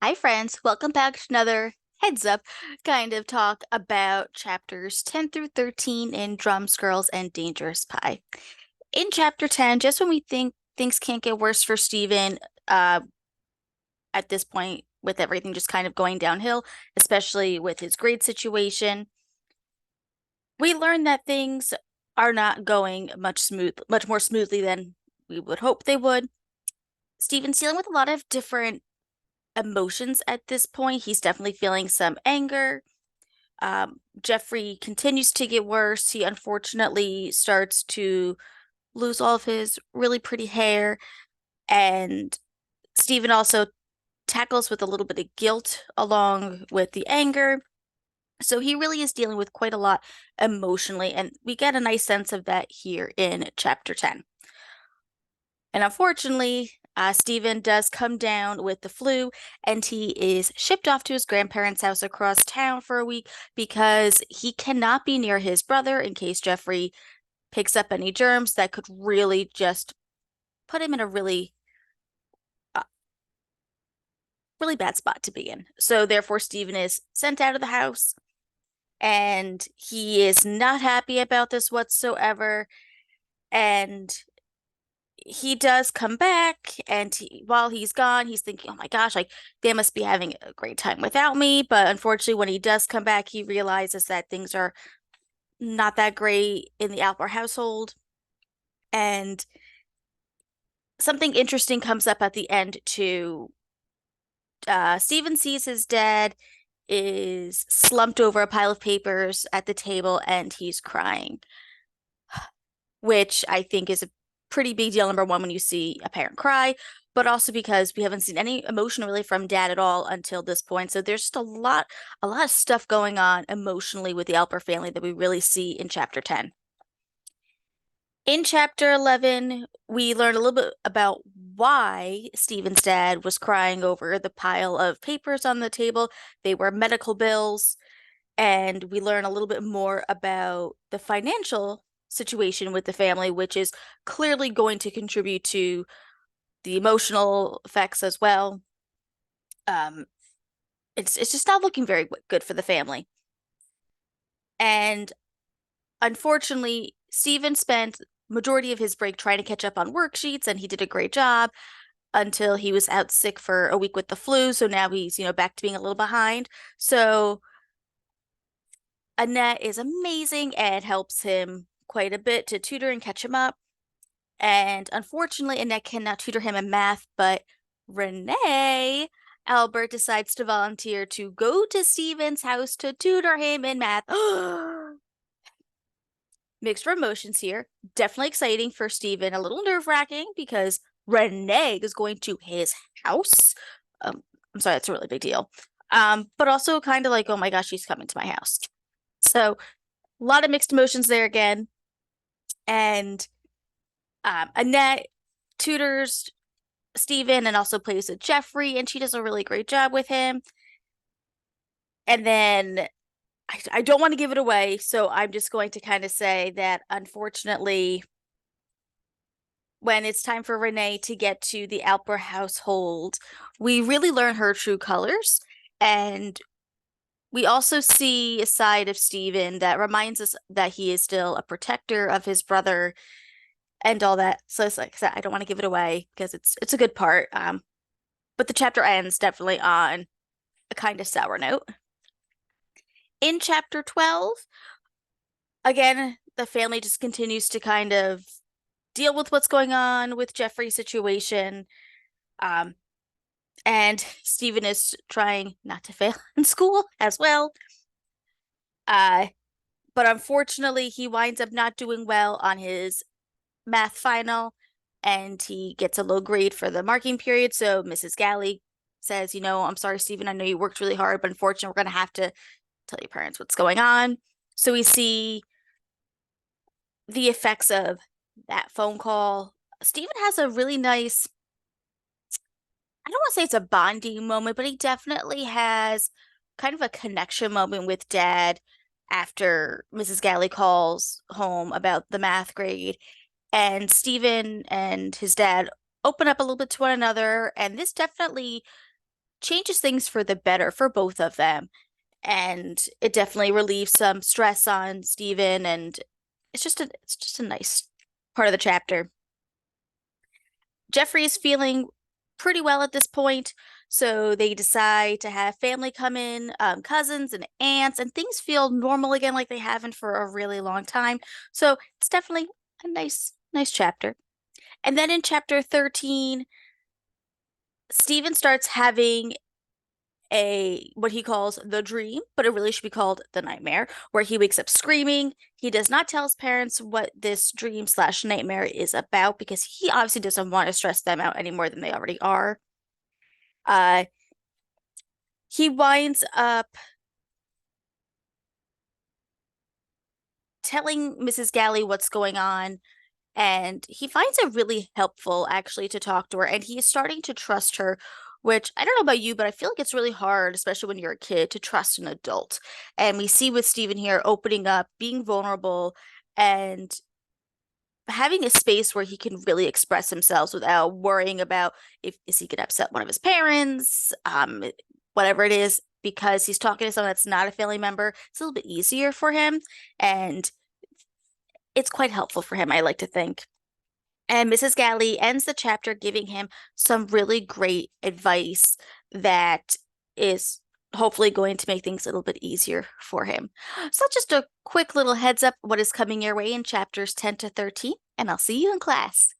Hi, friends. Welcome back to another heads up kind of talk about chapters 10 through 13 in Drums, Girls, and Dangerous Pie. In chapter 10, just when we think things can't get worse for Steven, uh, at this point, with everything just kind of going downhill, especially with his grade situation, we learn that things are not going much more smoothly than we would hope they would. Steven's dealing with a lot of different emotions at this point. He's definitely feeling some anger. Jeffrey continues to get worse. He unfortunately starts to lose all of his really pretty hair. And Stephen also tackles with a little bit of guilt along with the anger. So he really is dealing with quite a lot emotionally. And we get a nice sense of that here in chapter 10. And unfortunately, Stephen does come down with the flu and he is shipped off to his grandparents' house across town for a week because he cannot be near his brother in case Jeffrey picks up any germs that could really just put him in a uh, really bad spot to be in. So therefore, Stephen is sent out of the house and he is not happy about this whatsoever. And he does come back, and while he's gone, he's thinking, "Oh my gosh, like they must be having a great time without me." But unfortunately, when he does come back, he realizes that things are not that great in the Alper household, and something interesting comes up at the end too. Steven sees his dad is slumped over a pile of papers at the table, and he's crying, which I think is a pretty big deal. Number one, when you see a parent cry, but also because we haven't seen any emotion really from dad at all until this point. So there's just a lot of stuff going on emotionally with the Alper family that we really see in chapter 10. In chapter 11, we learn a little bit about why Stephen's dad was crying over the pile of papers on the table. They were medical bills, and we learn a little bit more about the financial situation with the family, which is clearly going to contribute to the emotional effects as well. Um, it's just not looking very good for the family. And unfortunately, Steven spent majority of his break trying to catch up on worksheets, and he did a great job until he was out sick for a week with the flu. So now he's, back to being a little behind. So Annette is amazing and helps him quite a bit to tutor and catch him up. And unfortunately, Annette cannot tutor him in math, but Renee Albert decides to volunteer to go to Steven's house to tutor him in math. Mixed emotions here. Definitely exciting for Steven, a little nerve-wracking because Renee is going to his house. I'm sorry, that's a really big deal. But also kind of like, oh my gosh, she's coming to my house. So a lot of mixed emotions there again. And Annette tutors Steven and also plays with Jeffrey, and she does a really great job with him. And then I don't want to give it away, so I'm just going to kind of say that unfortunately, when it's time for Renee to get to the Alper household, we really learn her true colors. And we also see a side of Steven that reminds us that he is still a protector of his brother and all that. So it's like I said, I don't want to give it away because it's a good part. But the chapter ends definitely on a kind of sour note. In chapter 12, again, the family just continues to kind of deal with what's going on with Jeffrey's situation. Um, and Stephen is trying not to fail in school as well. Uh, but unfortunately, he winds up not doing well on his math final and he gets a low grade for the marking period. So Mrs. Galley says, I'm sorry, Stephen, I know you worked really hard, but unfortunately, we're going to have to tell your parents what's going on. So we see the effects of that phone call. Stephen has a really nice, I don't want to say it's a bonding moment, but he definitely has kind of a connection moment with dad after Mrs. Galley calls home about the math grade. And Stephen and his dad open up a little bit to one another. And this definitely changes things for the better for both of them. And it definitely relieves some stress on Stephen, and it's just a nice part of the chapter. Jeffrey is feeling pretty well at this point, so they decide to have family come in, cousins and aunts, and things feel normal again like they haven't for a really long time. So it's definitely a nice chapter. And then in chapter 13, Stephen starts having a what he calls the dream, but it really should be called the nightmare, where he wakes up screaming. He does not tell his parents what this dream slash nightmare is about because he obviously doesn't want to stress them out any more than they already are. Uh, he winds up telling Mrs. Galley what's going on, and he finds it really helpful actually to talk to her, and he is starting to trust her, which I don't know about you, but I feel like it's really hard, especially when you're a kid, to trust an adult. And we see with Stephen here opening up, being vulnerable, and having a space where he can really express himself without worrying about if is he gonna upset one of his parents, whatever it is, because he's talking to someone that's not a family member. It's a little bit easier for him, and it's quite helpful for him, I like to think. And Mrs. Galley ends the chapter giving him some really great advice that is hopefully going to make things a little bit easier for him. So just a quick little heads up what is coming your way in chapters 10 to 13, and I'll see you in class.